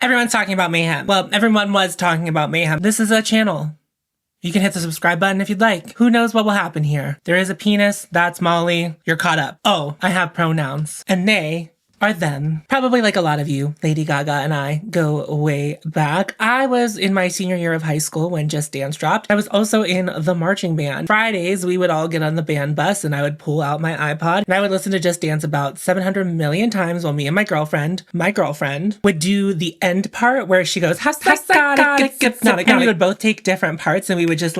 Everyone's talking about Mayhem. Well, everyone was talking about Mayhem. This is a channel. You can hit the subscribe button if you'd like. Who knows what will happen here? There is a penis. That's Molly. You're caught up. Oh, I have pronouns. And they are them. Probably like a lot of you, Lady Gaga and I go way back. I was in my senior year of high school when Just Dance dropped. I was also in the marching band. Fridays, we would all get on the band bus and I would pull out my iPod and I would listen to Just Dance about 700 million times while me and my girlfriend would do the end part where she goes, and we would both take different parts and we would just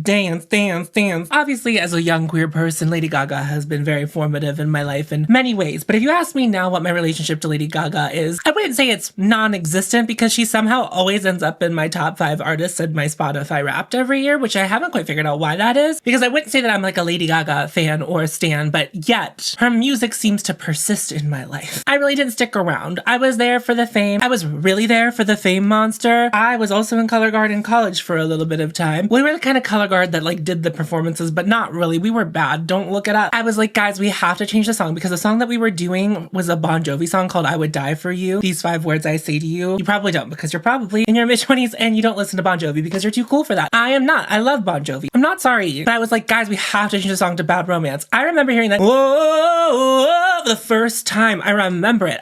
dance, dance, dance. Obviously, as a young queer person, Lady Gaga has been very formative in my life in many ways. But if you ask me now what my relationship to Lady Gaga is, I wouldn't say it's non-existent because she somehow always ends up in my top 5 artists in my Spotify Wrapped every year, which I haven't quite figured out why that is, because I wouldn't say that I'm like a Lady Gaga fan or stan, but yet her music seems to persist in my life. I really didn't stick around. I was there for the fame. I was really there for the fame monster. I was also in Color Guard in college for a little bit of time. We were the kind of Color Guard that like did the performances, but not really. We were bad. Don't look it up. I was like, guys, we have to change the song because the song that we were doing was a Bon Jovi song called I Would Die For You. These 5 words I say to you. You probably don't because you're probably in your mid-20s and you don't listen to Bon Jovi because you're too cool for that. I am not. I love Bon Jovi. I'm not sorry. But I was like, guys, we have to change the song to Bad Romance. I remember hearing that, whoa, the first time. I remember it.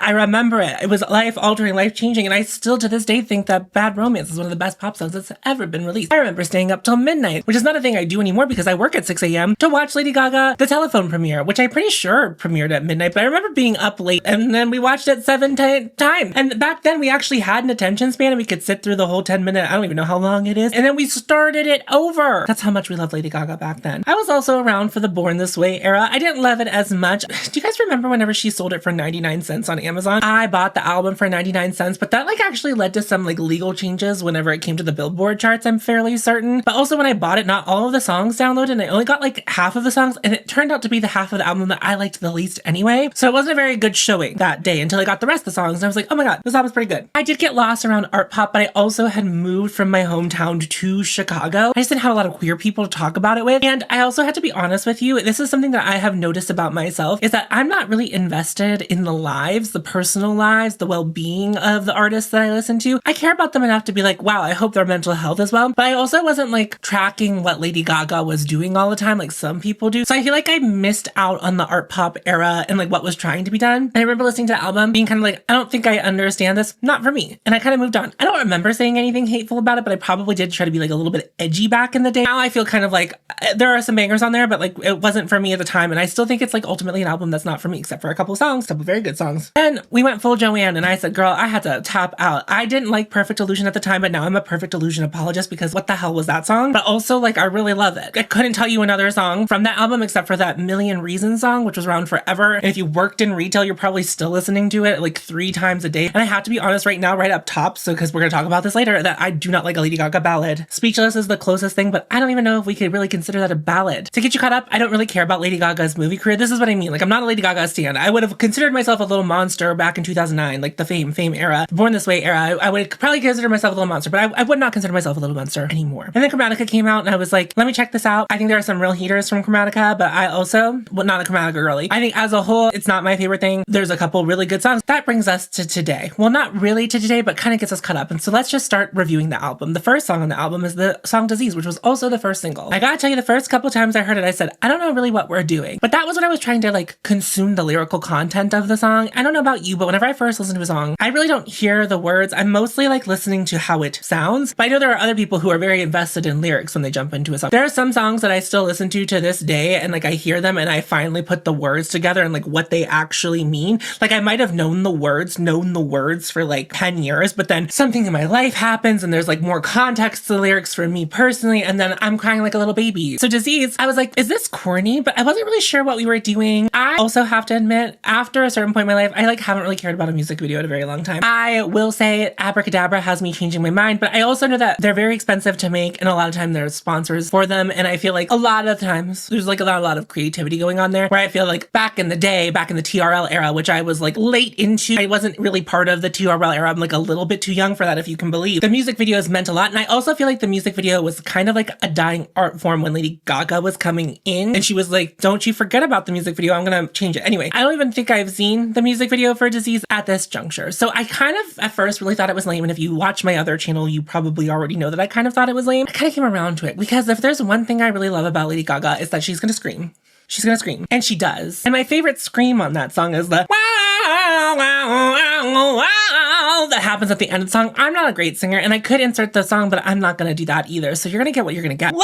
It was life-altering, life-changing, and I still to this day think that Bad Romance is one of the best pop songs that's ever been released. I remember staying up till midnight, which is not a thing I do anymore because I work at 6 a.m. to watch Lady Gaga The Telephone premiere, which I'm pretty sure premiered at midnight, but I remember being up late and then we watched it 7 times. And back then we actually had an attention span and we could sit through the whole 10-minute, I don't even know how long it is, and then we started it over. That's how much we loved Lady Gaga back then. I was also around for the Born This Way era. I didn't love it as much. Do you guys remember whenever she sold it for 99 cents on Amazon? I bought the album for 99 cents, but that like actually led to some like legal changes whenever it came to the Billboard charts, I'm fairly certain. But also when I bought it, not all of the songs downloaded and I only got like half of the songs, and it turned out to be the half of the album that I liked the least anyway. So it wasn't a very good showing that day until I got the rest of the songs and I was like, oh my god, this album's pretty good. I did get lost around art pop, but I also had moved from my hometown to Chicago. I just didn't have a lot of queer people to talk about it with. And I also had to be honest with you, this is something that I have noticed about myself, is that I'm not really invested in the lives, the personal lives, the well-being of the artists that I listen to. I care about them enough to be like, wow, I hope their mental health is well. But I also wasn't like tracking what Lady Gaga was doing all the time like some people do. So I feel like I missed out on the art pop era and like what was trying to be done. And I remember listening to the album being kind of like, I don't think I understand this. Not for me. And I kind of moved on. I don't remember saying anything hateful about it, but I probably did try to be like a little bit edgy back in the day. Now I feel kind of like there are some bangers on there, but like it wasn't for me at the time. And I still think it's like ultimately an album that's not for me, except for a couple songs, a couple very good songs. And we went full Joanne and I said, girl, I had to tap out. I didn't like Perfect Illusion at the time, but now I'm a Perfect Illusion apologist because what the hell was that song? But also like I really love it. I couldn't tell you another song from that album except for that Million Reasons song, which was around forever. And if you worked in retail, you're probably still listening to it like 3 times a day. And I have to be honest right now, right up top, so because we're going to talk about this later, that I do not like a Lady Gaga ballad. Speechless is the closest thing, but I don't even know if we could really consider that a ballad. To get you caught up, I don't really care about Lady Gaga's movie career. This is what I mean. Like, I'm not a Lady Gaga stan. I would have considered myself a little monster back in 2009, like the fame era, Born This Way era. I would probably consider myself a little monster, but I would not consider myself a little monster anymore. And then Chromatica came out and I was like, let me check this out. I think there are some real heaters from Chromatica, but I also, well, not a Chromatica girly. I think as a whole, it's not my favorite thing. There's a couple really good songs. That brings us to today. Well, not really to today, but kind of gets us caught up. And so let's just start reviewing the album. The first song on the album is the song Disease, which was also the first single. I gotta tell you, the first couple times I heard it, I said, I don't know really what we're doing. But that was when I was trying to like consume the lyrical content of the song. I don't know about you, but whenever I first listen to a song, I really don't hear the words. I'm mostly like listening to how it sounds. But I know there are other people who are very invested in lyrics when they jump into a song. There are some songs that I still listen to this day, and like I hear them and I finally put the words together and like what they actually mean. Like I might have known the words for like 10 years, but then something in my life happens and there's like more context to the lyrics for me personally, and then I'm crying like a little baby. So Disease, I was like, is this corny? But I wasn't really sure what we were doing. I also have to admit, after a certain point in my life, I like haven't really cared about a music video in a very long time. I will say Abracadabra has me changing my mind, but I also know that they're very expensive to make and a lot of time there's sponsors for them, and I feel like a lot of times there's like a lot of creativity going on there, where I feel like back in the day, back in the TRL era, which I was like late into, I wasn't really part of the TRL era. I'm like a little bit too young for that, if you can believe. The music videos meant a lot, and I also feel like the music video was kind of like a dying art form when Lady Gaga was coming in, and she was like, don't you forget about the music video, I'm gonna change it. Anyway, Anyway, I don't even think I've seen the music video for Disease at this juncture. So I kind of at first really thought it was lame. And if you watch my other channel, you probably already know that I kind of thought it was lame. I kind of came around to it because if there's one thing I really love about Lady Gaga is that she's going to scream. She's gonna scream. And she does. And my favorite scream on that song is the wow, wow, wow, wow, that happens at the end of the song. I'm not a great singer and I could insert the song, but I'm not gonna do that either. So you're gonna get what you're gonna get. Whoa,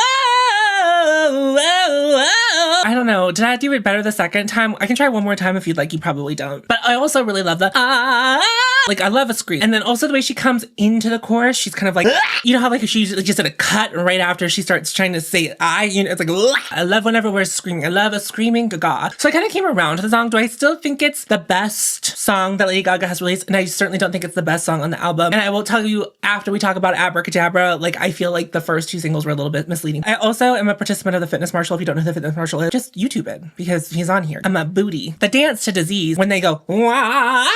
whoa, whoa. I don't know. Did I do it better the second time? I can try one more time if you'd like. You probably don't. But I also really love the like I love a scream. And then also the way she comes into the chorus, she's kind of like, you know how like she's just at a cut right after she starts trying to say you know, it's like, I love whenever we're screaming. I love a screaming Gaga. So I kind of came around to the song. Do I still think it's the best song that Lady Gaga has released? And I certainly don't think it's the best song on the album. And I will tell you after we talk about Abracadabra, like I feel like the first two singles were a little bit misleading. I also am a participant of the Fitness Marshall. If you don't know who the Fitness Marshall is, just YouTube it because he's on here. I'm a booty. The dance to Disease when they go, wah,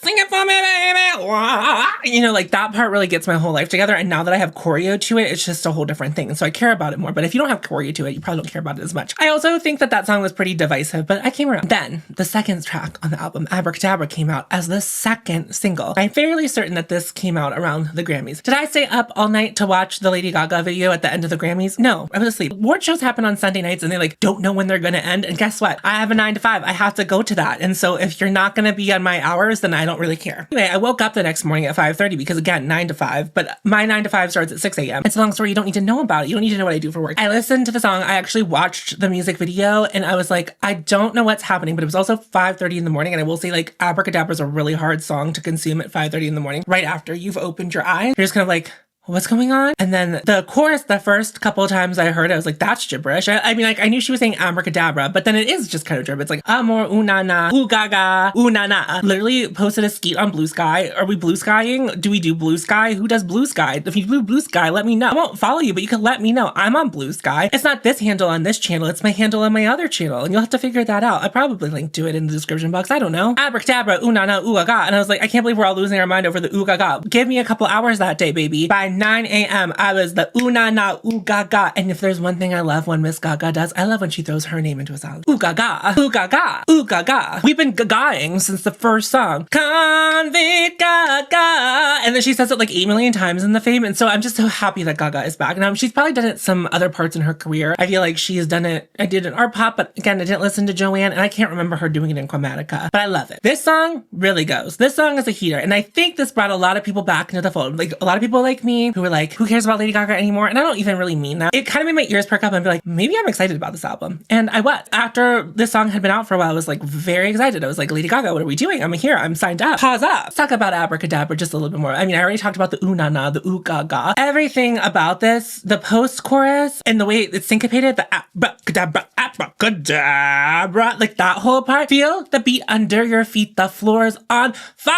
sing it for me, baby, wah. You know, like that part really gets my whole life together. And now that I have choreo to it, it's just a whole different thing. And so I care about it more. But if you don't have choreo to it, you probably don't care about it as much. I also think that that song was pretty divisive, but I came around. Then the second track on the album, Abracadabra, came out as the second single. I'm fairly certain that this came out around the Grammys. Did I stay up all night to watch the Lady Gaga video at the end of the Grammys? No, I was asleep. Award shows happen on Sunday nights and they like don't know when they're going to end. And guess what? I have a 9 to 5. I have to go to that. And so if you're not going to be on my hours, then I don't really care. Anyway, I woke up the next morning at 5:30 because again, 9 to 5, but my 9 to 5 starts at 6 a.m. It's a long story. You don't need to know about it. You don't need to know what I do for work. I listened to the song. I actually watched the music video and I was like, I don't know what's happening, but it was also 5:30 in the morning. And I will say like Abracadabra is a really hard song to consume at 5:30 in the morning, right after you've opened your eyes. You're just kind of like, what's going on? And then the chorus, the first couple of times I heard it, I was like, that's gibberish. I mean, like, I knew she was saying abracadabra, but then it is just kind of gibberish. It's like, amor, na, ooh gaga, ooh na. Literally posted a skeet on Blue Sky. Are we blue skying? Do we do Blue Sky? Who does Blue Sky? If you do Blue Sky, let me know. I won't follow you, but you can let me know. I'm on Blue Sky. It's not this handle on this channel. It's my handle on my other channel. And you'll have to figure that out. I probably linked to it in the description box. I don't know. Abracadabra, ooh na, ooh gaga. And I was like, I can't believe we're all losing our mind over the ooh gaga. Give me a couple hours that day, baby. By 9 a.m. I was the ooh na na ooh gaga. And if there's one thing I love when Miss Gaga does, I love when she throws her name into a song. Ooh gaga, ooh gaga, ooh gaga. We've been gagaing since the first song. Convict Gaga. And then she says it like 8 million times in the Fame. And so I'm just so happy that Gaga is back. Now she's probably done it some other parts in her career. I feel like she has done it. I did an art pop, but again, I didn't listen to Joanne and I can't remember her doing it in Chromatica, but I love it. This song really goes. This song is a heater. And I think this brought a lot of people back into the fold. Like a lot of people like me who were like, who cares about Lady Gaga anymore? And I don't even really mean that. It kind of made my ears perk up and be like, maybe I'm excited about this album. And I was. After this song had been out for a while, I was like very excited. I was like, Lady Gaga, what are we doing? I'm here. I'm signed up. Pause up. Let's talk about Abracadabra just a little bit more. I mean, I already talked about the ooh na na, the ooh gaga. Everything about this, the post-chorus and the way it's syncopated, the abracadabra, abracadabra, like that whole part. Feel the beat under your feet. The floor's on fire.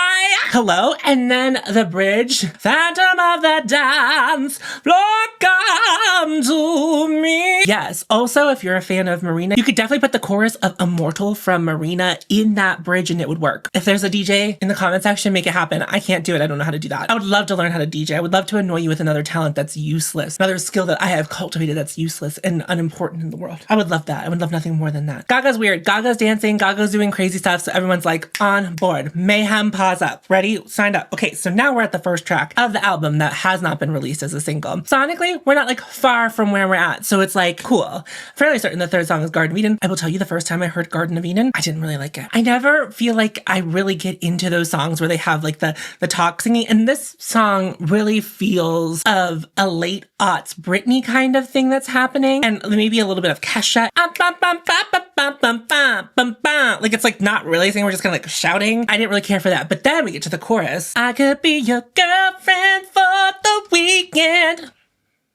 Hello. And then the bridge. Phantom of the dance. Lord, come to me. Yes. Also, if you're a fan of Marina, you could definitely put the chorus of Immortal from Marina in that bridge and it would work. If there's a DJ in the comment section, make it happen. I can't do it. I don't know how to do that. I would love to learn how to DJ. I would love to annoy you with another talent that's useless. Another skill that I have cultivated that's useless and unimportant in the world. I would love that. I would love nothing more than that. Gaga's weird. Gaga's dancing. Gaga's doing crazy stuff. So everyone's like on board. Mayhem, pause up. Ready? Signed up. Okay. So now we're at the first track of the album that has not been released as a single. Sonically, we're not like far from where we're at. So it's like cool. Fairly certain the third song is Garden of Eden. I will tell you the first time I heard Garden of Eden, I didn't really like it. I never feel like I really get into those songs where they have like the talk singing. And this song really feels of a late aughts Britney kind of thing that's happening. And maybe a little bit of Kesha. Like it's like not really saying, we're just kind of like shouting. I didn't really care for that. But then we get to the chorus. I could be your girlfriend for the weekend.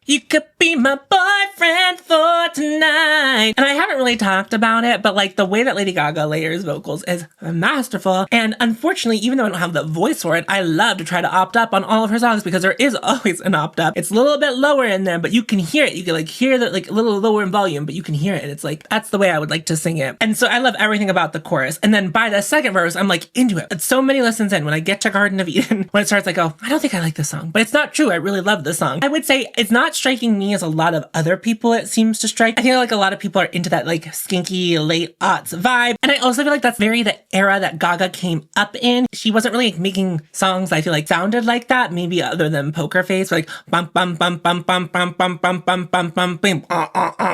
You could be my boyfriend for tonight. And I haven't really talked about it, but like the way that Lady Gaga layers vocals is masterful. And unfortunately, even though I don't have the voice for it, I love to try to opt up on all of her songs because there is always an opt up. It's a little bit lower in there, but you can hear it. You can like hear that like a little lower in volume, but you can hear it. It's like, that's the way I would like to sing it. And so I love everything about the chorus. And then by the second verse, I'm like into it. It's so many listens in. When I get to Garden of Eden, when it starts, I go, I don't think I like this song, but it's not true. I really love this song. I would say it's not striking me as a lot of other people it seems to strike. I feel like a lot of people are into that like skinky late aughts vibe. And I also feel like that's very the era that Gaga came up in. She wasn't really making songs I feel like sounded like that, maybe other than Poker Face, like bum bum bum bum bum bum bum bum bum bum bum bum.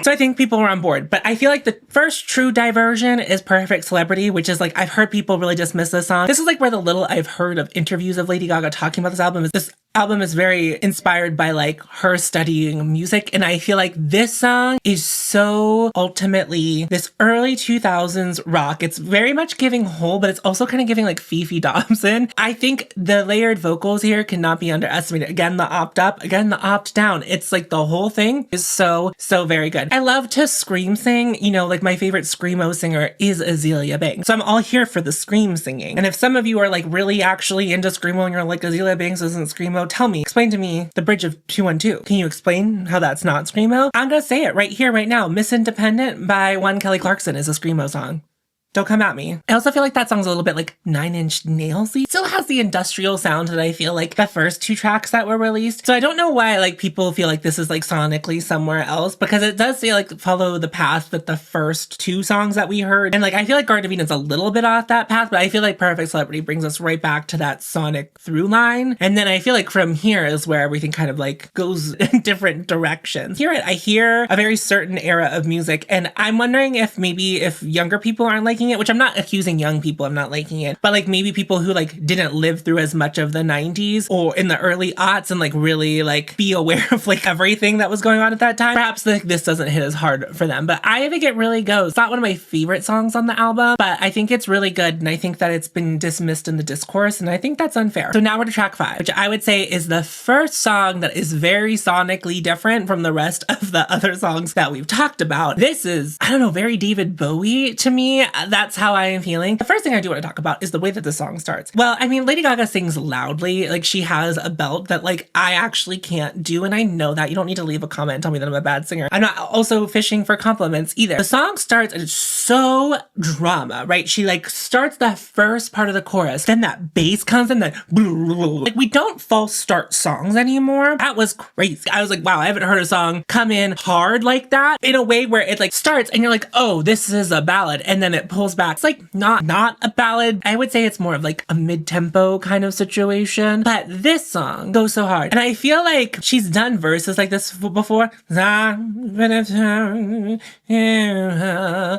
So I think people were on board. But I feel like the first true diversion is Perfect Celebrity, which is like, I've heard people really dismiss this song. This is like where the little I've heard of interviews of Lady Gaga talking about this album is this album is very inspired by like her studying music. And I feel like this song is so ultimately this early 2000s rock. It's very much giving Hole, but it's also kind of giving like Fifi Dobson. I think the layered vocals here cannot be underestimated. Again, the opt up, again, the opt down. It's like the whole thing is so very good. I love to scream sing. You know, like my favorite screamo singer is Azealia Banks. So I'm all here for the scream singing. And if some of you are like really actually into screamo and you're like, Azealia Banks isn't screamo, tell me, explain to me the bridge of 212. Can you explain how that's not screamo? I'm gonna say it right here, right now. Miss Independent by one Kelly Clarkson is a screamo song. Don't come at me. I also feel like that song's a little bit like Nine Inch Nails-y. Still has the industrial sound that I feel like the first two tracks that were released. So I don't know why like people feel like this is like sonically somewhere else, because it does feel like follow the path that the first two songs that we heard. And like I feel like Garden of Eden's a little bit off that path, but I feel like Perfect Celebrity brings us right back to that sonic through line. And then I feel like from here is where everything kind of like goes in different directions. I hear a very certain era of music, and I'm wondering if maybe if younger people aren't liking it, which I'm not accusing young people of not liking it, but like maybe people who like didn't live through as much of the 90s or in the early aughts and like really like be aware of like everything that was going on at that time, perhaps like this doesn't hit as hard for them. But I think it really goes. It's not one of my favorite songs on the album, but I think it's really good, and I think that it's been dismissed in the discourse, and I think that's unfair. So now we're to track 5, which I would say is the first song that is very sonically different from the rest of the other songs that we've talked about. This is, I don't know, very David Bowie to me. That's how I am feeling. The first thing I do want to talk about is the way that the song starts. Well, I mean, Lady Gaga sings loudly. Like, she has a belt that like I actually can't do, and I know that. You don't need to leave a comment and tell me that I'm a bad singer. I'm not also fishing for compliments either. The song starts and it's so drama, right? She like starts that first part of the chorus, then that bass comes in, then like we don't false start songs anymore. That was crazy. I was like, wow, I haven't heard a song come in hard like that in a way where it like starts and you're like, oh, this is a ballad, and then it pulls back. It's like not a ballad. I would say it's more of like a mid-tempo kind of situation, but this song goes so hard. And I feel like she's done verses like this before.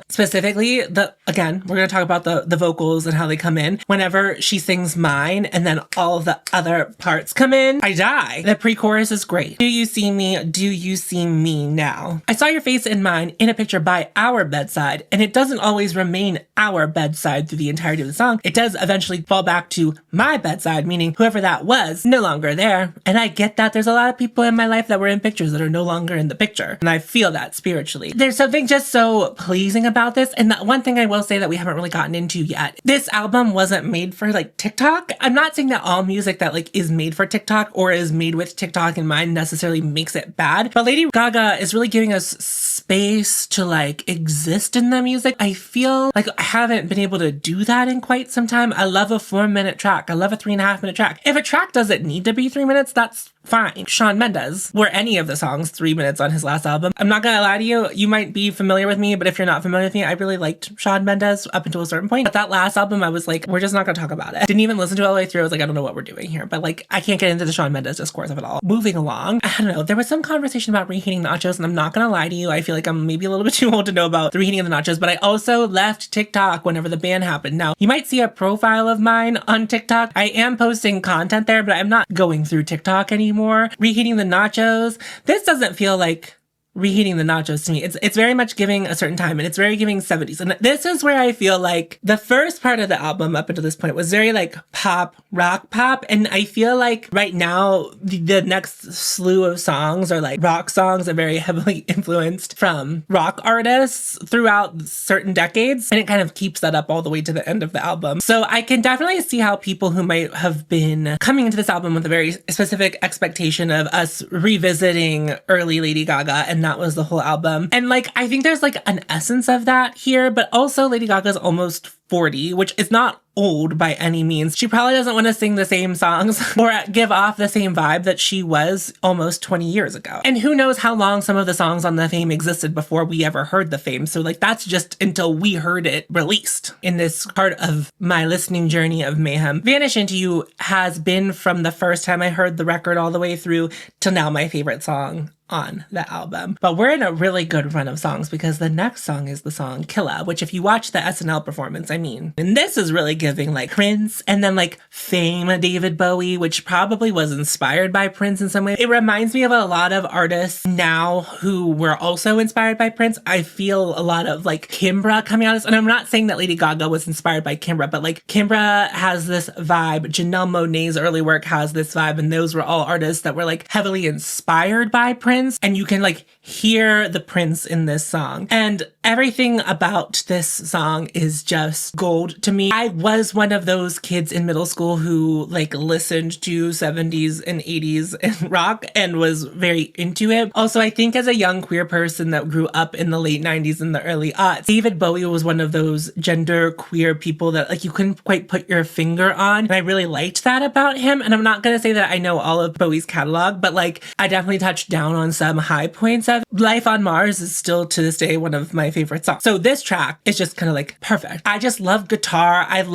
Specifically, again, we're going to talk about the vocals and how they come in. Whenever she sings Mine and then all of the other parts come in, I die. The pre-chorus is great. Do you see me? Do you see me now? I saw your face in mine in a picture by our bedside, and it doesn't always remain our bedside through the entirety of the song. It does eventually fall back to my bedside, meaning whoever that was no longer there. And I get that there's a lot of people in my life that were in pictures that are no longer in the picture. And I feel that spiritually. There's something just so pleasing about this. And that one thing I will say that we haven't really gotten into yet. This album wasn't made for like TikTok. I'm not saying that all music that like is made for TikTok or is made with TikTok in mind necessarily makes it bad. But Lady Gaga is really giving us space to like exist in the music. I feel like I haven't been able to do that in quite some time. I love a 4-minute track. I love a 3.5-minute track. If a track doesn't need to be 3 minutes, that's fine. Shawn Mendes, were any of the songs 3 minutes on his last album. I'm not gonna lie to you, you might be familiar with me, but if you're not familiar with me, I really liked Shawn Mendes up until a certain point. But that last album, I was like, we're just not gonna talk about it. Didn't even listen to it all the way through. I was like, I don't know what we're doing here, but like, I can't get into the Shawn Mendes discourse of it all. Moving along, I don't know, there was some conversation about reheating nachos, and I'm not gonna lie to you, I feel like I'm maybe a little bit too old to know about the reheating of the nachos, but I also left TikTok whenever the ban happened. Now, you might see a profile of mine on TikTok. I am posting content there, but I'm not going through TikTok anymore. Reheating the nachos. This doesn't feel like reheating the nachos to me. It's very much giving a certain time, and it's very giving 70s. And this is where I feel like the first part of the album up until this point was very like pop, rock pop. And I feel like right now the next slew of songs are like rock songs that are very heavily influenced from rock artists throughout certain decades. And it kind of keeps that up all the way to the end of the album. So I can definitely see how people who might have been coming into this album with a very specific expectation of us revisiting early Lady Gaga, and that was the whole album. And like, I think there's like an essence of that here, but also Lady Gaga's almost 40, which is not old by any means. She probably doesn't want to sing the same songs or give off the same vibe that she was almost 20 years ago. And who knows how long some of the songs on the Fame existed before we ever heard the Fame. So like that's just until we heard it released. In this part of my listening journey of Mayhem, Vanish Into You has been from the first time I heard the record all the way through till now my favorite song on the album. But we're in a really good run of songs because the next song is the song Killah, which if you watch the SNL performance, and this is really giving like Prince and then like Fame David Bowie, which probably was inspired by Prince in some way. It reminds me of a lot of artists now who were also inspired by Prince. I feel a lot of like Kimbra coming out of this, and I'm not saying that Lady Gaga was inspired by Kimbra, but like Kimbra has this vibe, Janelle Monáe's early work has this vibe, and those were all artists that were like heavily inspired by Prince. And you can like hear the Prince in this song. And everything about this song is just gold to me. I was one of those kids in middle school who like listened to 70s and 80s and rock and was very into it. Also, I think as a young queer person that grew up in the late 90s and the early aughts, David Bowie was one of those gender queer people that like you couldn't quite put your finger on. And I really liked that about him. And I'm not going to say that I know all of Bowie's catalog, but like I definitely touched down on some high points of Life on Mars is still to this day one of my favorite songs. So this track is just kind of like perfect. I just love guitar. I'm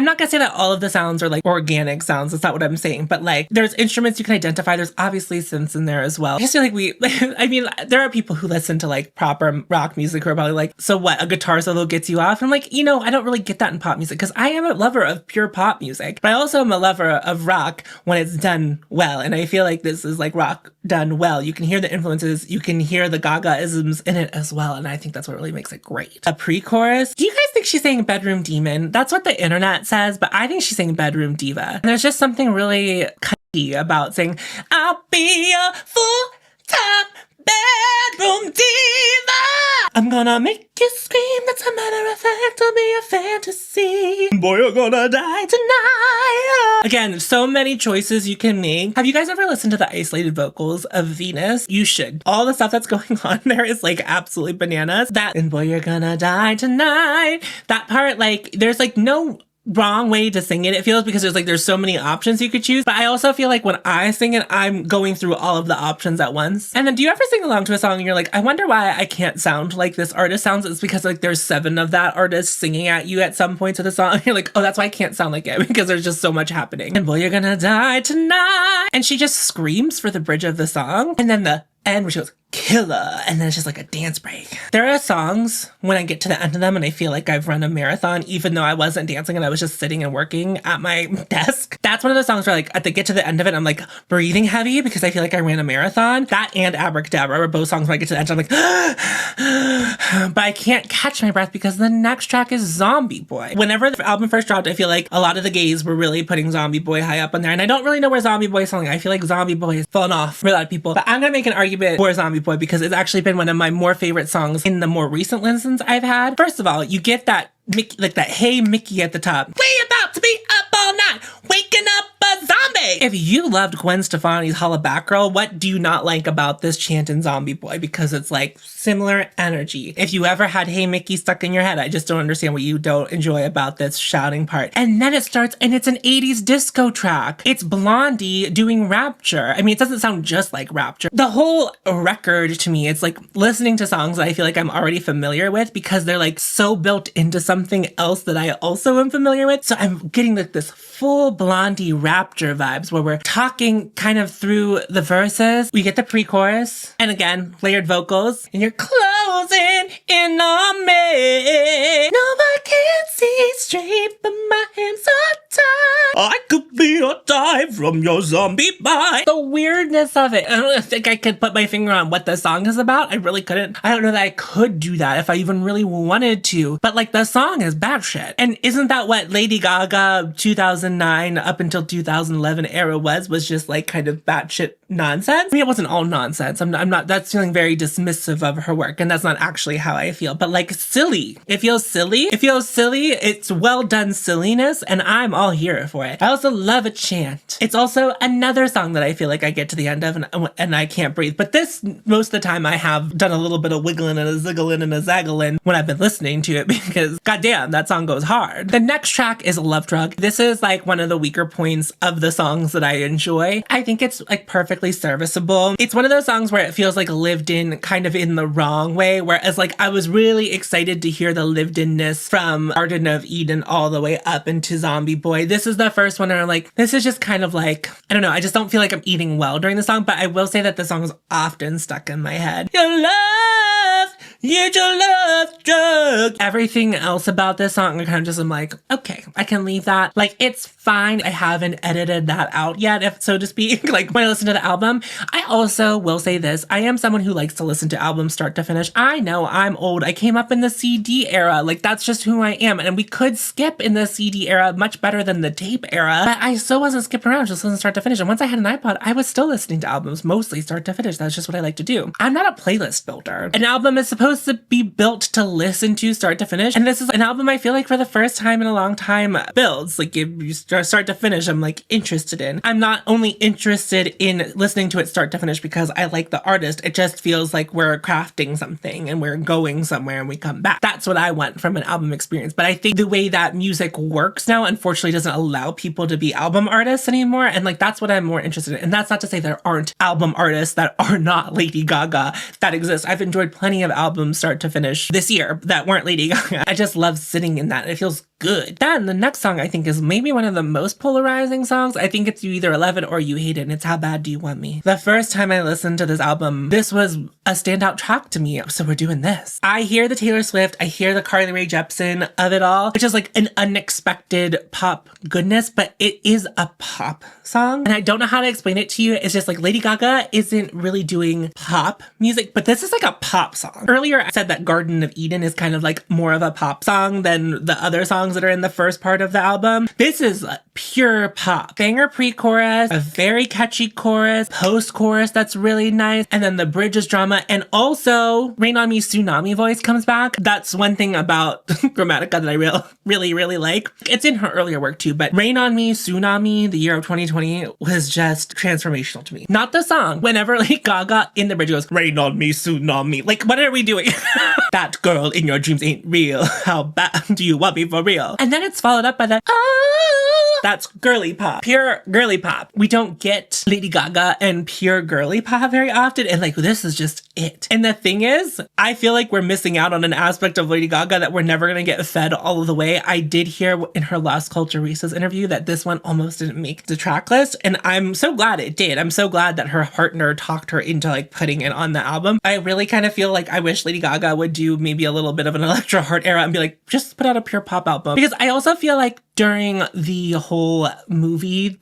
not gonna say that all of the sounds are like organic sounds. That's not what I'm saying. But like there's instruments you can identify. There's obviously synths in there as well. I just feel like there are people who listen to like proper rock music who are probably like, so what, a guitar solo gets you off? And I'm like, I don't really get that in pop music because I am a lover of pure pop music. But I also am a lover of rock when it's done well. And I feel like this is like rock done well. You can hear the influences, you can hear the Gaga-isms in it as well, and I think that's what really makes it great. A pre-chorus. Do you guys think she's saying Bedroom Demon? That's what the internet says, but I think she's saying Bedroom Diva. And there's just something really cutty about saying, I'll be a full-time bedroom diva. I'm gonna make you scream. That's a matter of fact. I'll be a fantasy. Boy, you're gonna die tonight. Again, so many choices you can make. Have you guys ever listened to the isolated vocals of Venus? You should. All the stuff that's going on there is like absolutely bananas. That, and boy, you're gonna die tonight. That part, like, there's like no wrong way to sing it. It feels because there's so many options you could choose. But I also feel like when I sing it, I'm going through all of the options at once. And then do you ever sing along to a song and you're like, I wonder why I can't sound like this artist sounds? It's because like there's 7 of that artist singing at you at some points of the song. And you're like, oh, that's why I can't sound like it, because there's just so much happening. And boy, you're gonna die tonight. And she just screams for the bridge of the song. And then the end where she goes, Killah, and then it's just like a dance break. There are songs when I get to the end of them and I feel like I've run a marathon, even though I wasn't dancing and I was just sitting and working at my desk. That's one of the songs where like at the get to the end of it, I'm like breathing heavy because I feel like I ran a marathon. That and Abracadabra are both songs where I get to the end, I'm like, but I can't catch my breath because the next track is Zombieboy. Whenever the album first dropped, I feel like a lot of the gays were really putting Zombieboy high up on there, and I don't really know where Zombieboy is falling. I feel like Zombieboy has fallen off for a lot of people, but I'm gonna make an argument for Zombieboy because it's actually been one of my more favorite songs in the more recent listens I've had. First of all, you get that Mickey, like that Hey Mickey at the top. We about to be up all night, waking up a zombie. If you loved Gwen Stefani's Holla Back Girl, what do you not like about this chant in Zombieboy? Because it's like similar energy. If you ever had Hey Mickey stuck in your head, I just don't understand what you don't enjoy about this shouting part. And then it starts and it's an 80s disco track. It's Blondie doing Rapture. I mean, it doesn't sound just like Rapture. The whole record to me, it's like listening to songs that I feel like I'm already familiar with because they're like so built into something else that I also am familiar with. So I'm getting like this full Blondie Rapture vibes where we're talking kind of through the verses. We get the pre-chorus and again, layered vocals, and you're closing in on me. No, I can't see straight, but my hands are tied. I could be a dive from your zombie bite. The weirdness of it. I don't think I could put my finger on what the song is about. I really couldn't. I don't know that I could do that if I even really wanted to. But like the song is batshit. And isn't that what Lady Gaga 2009 up until 2011 era was just like kind of batshit nonsense? I mean, it wasn't all nonsense. I'm not, that's feeling very dismissive of her work. And that's not actually how I feel. But like silly. It feels silly. It feels silly. It's well done silliness. And I'm all all here for it. I also love a chant. It's also another song that I feel like I get to the end of and I can't breathe. But this, most of the time I have done a little bit of wiggling and a ziggling and a zaggling when I've been listening to it because goddamn, that song goes hard. The next track is Lovedrug. This is like one of the weaker points of the songs that I enjoy. I think it's like perfectly serviceable. It's one of those songs where it feels like lived in kind of in the wrong way, whereas like I was really excited to hear the lived inness from Garden of Eden all the way up into Zombieboy. This is the first one where I'm like, this is just kind of like, I don't know, I just don't feel like I'm eating well during the song, but I will say that the song is often stuck in my head. Your love, you're your love drug. Everything else about this song, I kind of just am like, okay, I can leave that. Like, it's fine. I haven't edited that out yet, if so to speak, like when I listen to the album. I also will say this, I am someone who likes to listen to albums start to finish. I know I'm old. I came up in the CD era. Like, that's just who I am. And we could skip in the CD era much better than the tape era, but I still wasn't skipping around, just listening start to finish. And once I had an iPod, I was still listening to albums mostly start to finish. That's just what I like to do. I'm not a playlist builder. An album is supposed to be built to listen to start to finish. And this is an album I feel like for the first time in a long time builds. Like, if you start to finish, I'm like interested in. I'm not only interested in listening to it start to finish because I like the artist. It just feels like we're crafting something and we're going somewhere and we come back. That's what I want from an album experience. But I think the way that music works now, unfortunately, doesn't allow people to be album artists anymore. And like, that's what I'm more interested in. And that's not to say there aren't album artists that are not Lady Gaga that exist. I've enjoyed plenty of albums start to finish this year that weren't Lady Gaga. I just love sitting in that. It feels good. Then the next song I think is maybe one of the most polarizing songs. I think it's you either love it or you hate it, and it's How Bad Do You Want Me? The first time I listened to this album, this was a standout track to me, so we're doing this. I hear the Taylor Swift, I hear the Carly Rae Jepsen of it all, which is like an unexpected pop goodness, but it is a pop song, and I don't know how to explain it to you. It's just like Lady Gaga isn't really doing pop music, but this is like a pop song. Earlier I said that Garden of Eden is kind of like more of a pop song than the other songs that are in the first part of the album. This is pure pop. Banger pre-chorus, a very catchy chorus, post-chorus that's really nice, and then the bridge is drama, and also Rain On Me Tsunami voice comes back. That's one thing about Grammatica that I really like. It's in her earlier work too, but Rain On Me Tsunami, the year of 2020, was just transformational to me. Not the song. Whenever Lady Gaga in the bridge goes, Rain On Me Tsunami, like, what are we doing? That girl in your dreams ain't real. How bad do you want me for real? And then it's followed up by the that's girly pop, pure girly pop. We don't get Lady Gaga and pure girly pop very often, and like, this is just it. And the thing is, I feel like we're missing out on an aspect of Lady Gaga that we're never gonna get fed all of the way. I did hear in her last Culture Reese's interview that this one almost didn't make the track list, and I'm so glad it did. I'm so glad that her partner talked her into like putting it on the album. I really kind of feel like I wish Lady Gaga would do maybe a little bit of an Electro Heart era and be like, just put out a pure pop album. Because I also feel like during the whole movie,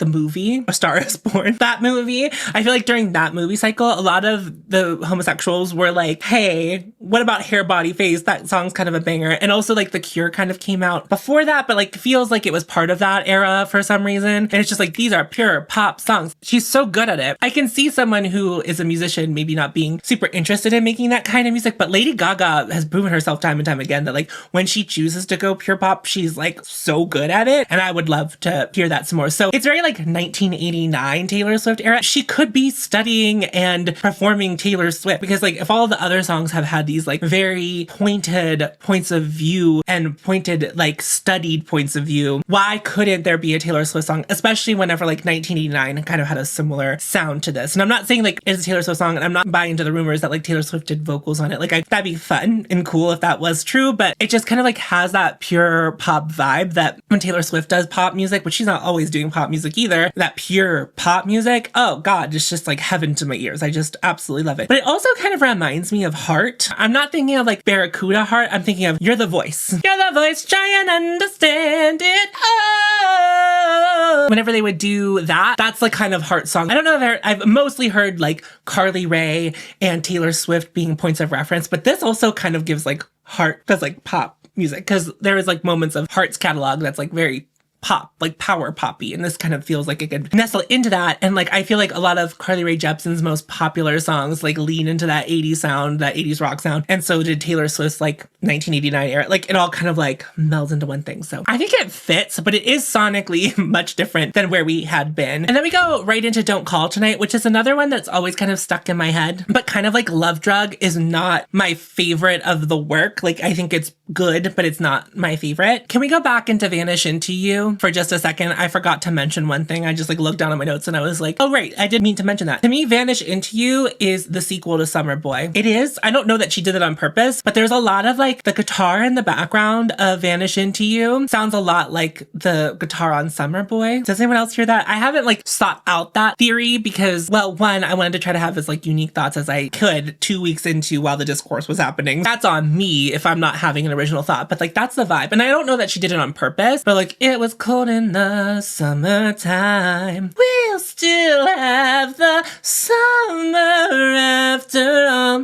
A Star Is Born, that movie, I feel like during that movie cycle, a lot of the homosexuals were like, hey, what about Hair, Body, Face? That song's kind of a banger. And also like The Cure kind of came out before that, but like feels like it was part of that era for some reason. And it's just like, these are pure pop songs. She's so good at it. I can see someone who is a musician maybe not being super interested in making that kind of music, but Lady Gaga has proven herself time and time again that like when she chooses to go pure pop, she's like so good at it, and I would love to hear that some more. So it's very like 1989 Taylor Swift era. She could be studying and performing Taylor Swift, because like if all the other songs have had these like very pointed points of view and pointed like studied points of view, why couldn't there be a Taylor Swift song, especially whenever like 1989 kind of had a similar sound to this? And I'm not saying like it's a Taylor Swift song, and I'm not buying into the rumors that like Taylor Swift did vocals on it. Like that'd be fun and cool if that was true, but it just kind of like has that pure pop vibe that when Taylor Swift does pop music, but she's not always doing pop music either, that pure pop music, oh god, it's just like heaven to my ears. I just absolutely love it. But it also kind of reminds me of Heart. I'm not thinking of like Barracuda Heart, I'm thinking of You're the Voice. You're the voice, try and understand it. Oh. Whenever they would do that, that's like kind of Heart song. I don't know if I've mostly heard like Carly Rae and Taylor Swift being points of reference, but this also kind of gives like Heart, does like pop music, because there is like moments of Heart's catalog that's like very pop, like power poppy, and this kind of feels like it could nestle into that. And like I feel like a lot of Carly Rae Jepsen's most popular songs like lean into that 80s sound, that 80s rock sound, and so did Taylor Swift's like 1989 era. Like it all kind of like melds into one thing. So I think it fits, but it is sonically much different than where we had been. And then we go right into Don't Call Tonight, which is another one that's always kind of stuck in my head, but kind of like Lovedrug is not my favorite of the work. Like I think it's good, but it's not my favorite. Can we go back into Vanish Into You for just a second? I forgot to mention one thing. I just like looked down at my notes and I was like, oh right, I did mean to mention that. To me, Vanish Into You is the sequel to Summer Boy. It is. I don't know that she did it on purpose, but there's a lot of like the guitar in the background of Vanish Into You sounds a lot like the guitar on Summer Boy. Does anyone else hear that? I haven't like sought out that theory because, well, one, I wanted to try to have as like unique thoughts as I could 2 weeks into while the discourse was happening. That's on me if I'm not having an original thought, but like that's the vibe. And I don't know that she did it on purpose, but like it was cold in the summertime. We'll still have the summer after all.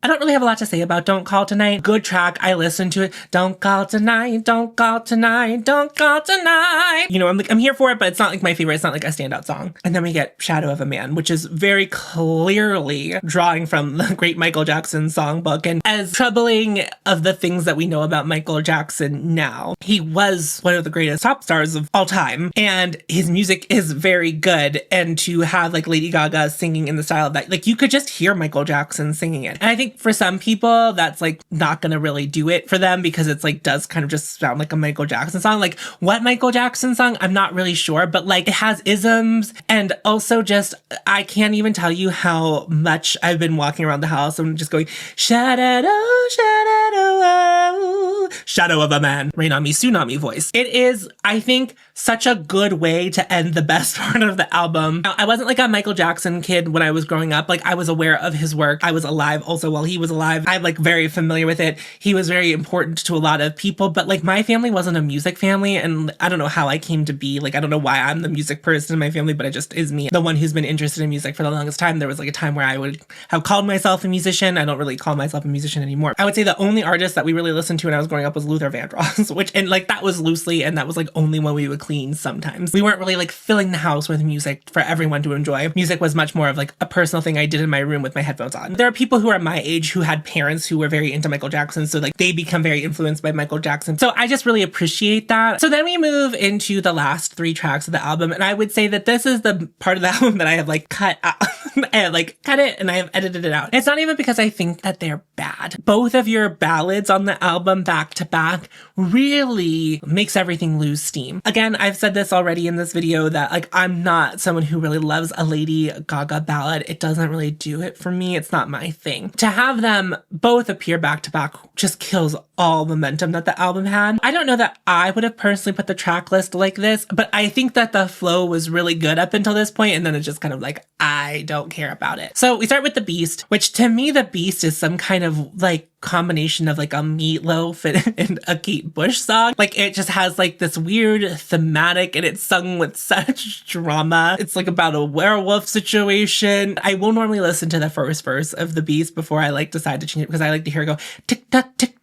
I don't really have a lot to say about Don't Call Tonight. Good track. I listened to it. Don't call tonight. Don't call tonight. Don't call tonight. You know, I'm here for it, but it's not like my favorite. It's not like a standout song. And then we get Shadow of a Man, which is very clearly drawing from the great Michael Jackson songbook. And as troubling of the things that we know about Michael Jackson now, he was one of the greatest pop stars of all time. And his music is very good. And to have like Lady Gaga singing in the style of that, like you could just hear Michael Jackson singing it. And I think for some people, that's like not gonna really do it for them because it's like does kind of just sound like a Michael Jackson song. Like what Michael Jackson song? I'm not really sure, but like it has isms and also just I can't even tell you how much I've been walking around the house and just going shadow, shadow, shadow of a man, rain on me, tsunami voice. It is, I think, such a good way to end the best part of the album. Now, I wasn't like a Michael Jackson kid when I was growing up. Like I was aware of his work. I was alive also while he was alive. I'm like very familiar with it. He was very important to a lot of people, but like my family wasn't a music family. And I don't know how I came to be. Like, I don't know why I'm the music person in my family, but it just is me. The one who's been interested in music for the longest time. There was like a time where I would have called myself a musician. I don't really call myself a musician anymore. I would say the only artist that we really listened to when I was growing up was Luther Vandross, which, and like that was loosely, and that was like only when we would clean sometimes. We weren't really like filling the house with music for everyone to enjoy. Music was much more of like a personal thing I did in my room with my headphones on. There are people who are my age who had parents who were very into Michael Jackson, so like they become very influenced by Michael Jackson. So I just really appreciate that. So then we move into the last 3 tracks of the album, and I would say that this is the part of the album that I have like cut out. I have like cut it and I have edited it out. It's not even because I think that they're bad. Both of your ballads on the album back to back really makes everything lose steam. Again, I've said this already in this video that like I'm not someone who really loves a Lady Gaga ballad. It doesn't really do it for me. It's not my thing. To have them both appear back to back just kills all momentum that the album had. I don't know that I would have personally put the track list like this, but I think that the flow was really good up until this point, and then it's just kind of like, I don't care about it. So we start with The Beast, which to me, The Beast is some kind of like combination of like a Meatloaf and a Kate Bush song. Like it just has like this weird thematic and it's sung with such drama. It's like about a werewolf situation. I will normally listen to the first verse of The Beast before I like decide to change it because I like to hear it go tick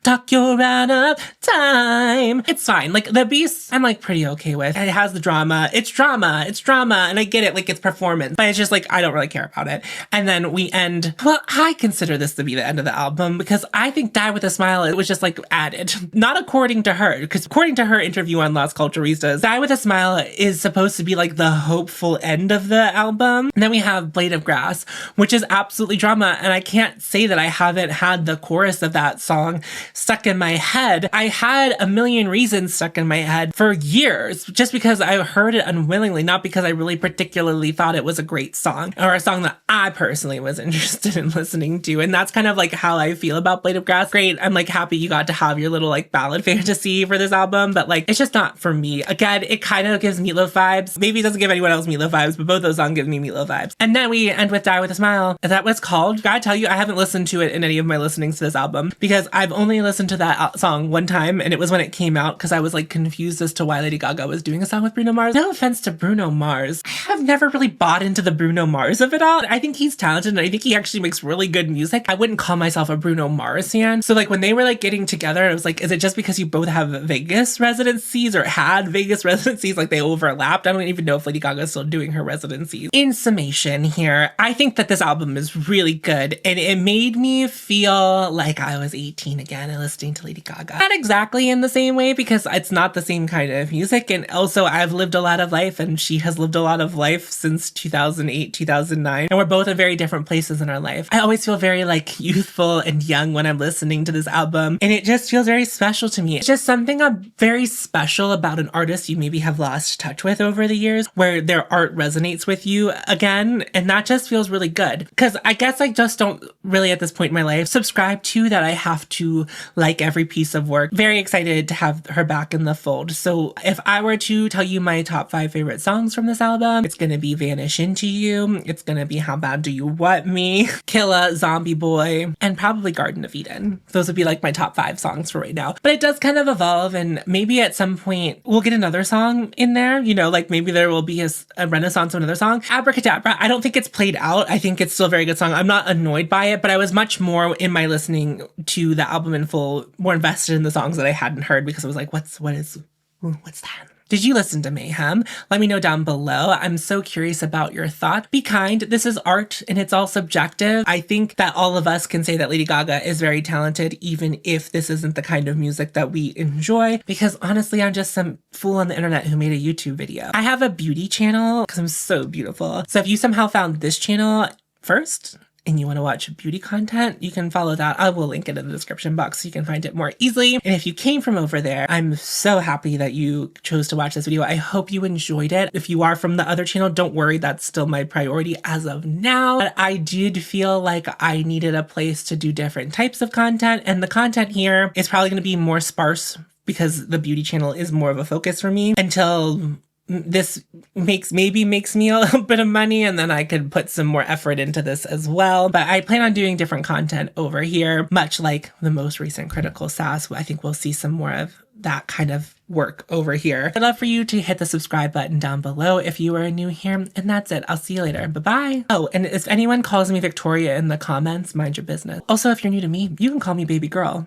tock, you're out of time. It's fine. Like The Beast, I'm like pretty okay with. It has the drama. It's drama. And I get it. Like it's performance, but it's just like, I don't really care about it. And then we end, well, I consider this to be the end of the album because I think Die With a Smile, it was just like added. Not according to her, because according to her interview on Las Culturistas, Die With a Smile is supposed to be like the hopeful end of the album. And then we have Blade of Grass, which is absolutely drama. And I can't say that I haven't had the chorus of that song stuck in my head. I had A Million Reasons stuck in my head for years, just because I heard it unwillingly, not because I really particularly thought it was a great song or a song that I personally was interested in listening to. And that's kind of like how I feel about Blade of Grass. Great. I'm like happy you got to have your little like ballad fantasy for this album, but like it's just not for me. Again, it kind of gives Meatloaf vibes. Maybe it doesn't give anyone else Meatloaf vibes, but both those songs give me Meatloaf vibes. And then we end with Die With a Smile. Is that what it's called? Gotta tell you, I haven't listened to it in any of my listenings to this album because I've only only listened to that song one time, and it was when it came out because I was like confused as to why Lady Gaga was doing a song with Bruno Mars. No offense to Bruno Mars. I have never really bought into the Bruno Mars of it all. I think he's talented and I think he actually makes really good music. I wouldn't call myself a Bruno Mars fan. So like when they were like getting together, I was like, is it just because you both have Vegas residencies or had Vegas residencies? Like they overlapped. I don't even know if Lady Gaga is still doing her residencies. In summation here, I think that this album is really good and it made me feel like I was 18 again and listening to Lady Gaga. Not exactly in the same way because it's not the same kind of music, and also I've lived a lot of life and she has lived a lot of life since 2008, 2009, and we're both in very different places in our life. I always feel very like youthful and young when I'm listening to this album, and it just feels very special to me. It's just something very special about an artist you maybe have lost touch with over the years, where their art resonates with you again, and that just feels really good. Because I guess I just don't really at this point in my life subscribe to that I have to like every piece of work. Very excited to have her back in the fold. So if I were to tell you my top 5 favorite songs from this album, it's gonna be Vanish Into You, it's gonna be How Bad Do You Want Me, Killah, Zombieboy, and probably Garden of Eden. Those would be like my top 5 songs for right now. But it does kind of evolve, and maybe at some point we'll get another song in there, you know, like maybe there will be a renaissance of another song. Abracadabra, I don't think it's played out. I think it's still a very good song. I'm not annoyed by it, but I was much more in my listening to the album in full, more invested in the songs that I hadn't heard because I was like, what's that? Did you listen to Mayhem? Let me know down below. I'm so curious about your thoughts. Be kind. This is art and it's all subjective. I think that all of us can say that Lady Gaga is very talented, even if this isn't the kind of music that we enjoy, because honestly, I'm just some fool on the internet who made a YouTube video. I have a beauty channel because I'm so beautiful. So if you somehow found this channel first, and you want to watch beauty content, you can follow that. I will link it in the description box so you can find it more easily. And if you came from over there, I'm so happy that you chose to watch this video. I hope you enjoyed it. If you are from the other channel, don't worry, that's still my priority as of now. But I did feel like I needed a place to do different types of content, and the content here is probably going to be more sparse because the beauty channel is more of a focus for me until this maybe makes me a little bit of money, and then I could put some more effort into this as well. But I plan on doing different content over here, much like the most recent Critical Sass. I think we'll see some more of that kind of work over here. I'd love for you to hit the subscribe button down below if you are new here, and that's it. I'll see you later. Bye-bye. Oh, and if anyone calls me Victoria in the comments, mind your business. Also, if you're new to me, you can call me baby girl.